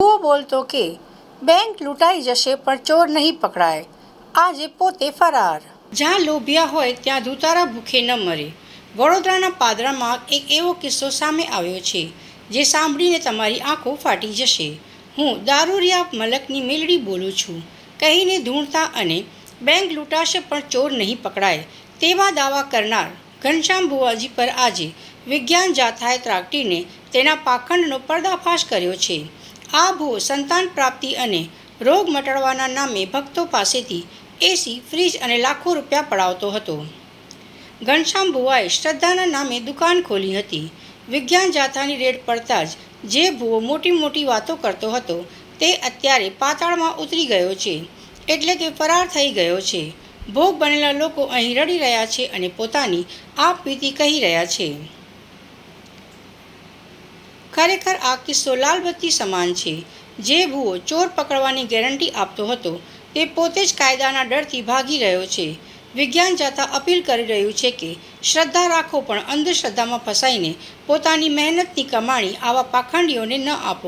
ભૂવો બોલતો કે બેંક લૂંટાઈ જશે પણ ચોર નહીં પકડાય, આજે પોતે ફરાર. જ્યાં લોભિયા હોય ત્યાં ધુતારા ભૂખે ન મરે. વડોદરાના પાદરામાં એક એવો કિસ્સો સામે આવ્યો છે જે સાંભળીને તમારી આંખો ફાટી જશે. હું દારૂરિયા મલકની મેલડી બોલું છું કહીને ધૂણતા અને બેંક લૂંટાશે પણ ચોર નહીં પકડાય તેવા દાવા કરનાર ઘનશ્યામ ભુવાજી પર આજે વિજ્ઞાન જાથાએ ત્રાટકીને તેના પાખંડનો પર્દાફાશ કર્યો છે. આ ભૂવો સંતાન પ્રાપ્તિ અને રોગ મટાડવાના નામે ભક્તો પાસેથી એસી, ફ્રીજ અને લાખો રૂપિયા પડાવતો હતો. ઘનશ્યામ ભુવાએ શ્રદ્ધાના નામે દુકાન ખોલી હતી. વિજ્ઞાન જાથાની રેડ પડતા જ જે ભૂવો મોટી મોટી વાતો કરતો હતો તે અત્યારે પાતાળમાં ઉતરી ગયો છે, એટલે કે ફરાર થઈ ગયો છે. ભોગ બનેલા લોકો અહીં રડી રહ્યા છે અને પોતાની આપવીતી કહી રહ્યા છે. ખરેખર આ કિસ્સો લાલબત્તી સમાન છે. જે ભૂવો ચોર પકડવાની ગેરંટી આપતો હતો તે પોતે જ કાયદાના ડરથી ભાગી રહ્યો છે. વિજ્ઞાન જાથા અપીલ કરી રહ્યું છે કે શ્રદ્ધા રાખો પણ અંધશ્રદ્ધામાં ફસાઈને પોતાની મહેનતની કમાણી આવા પાખંડીઓને ન આપો.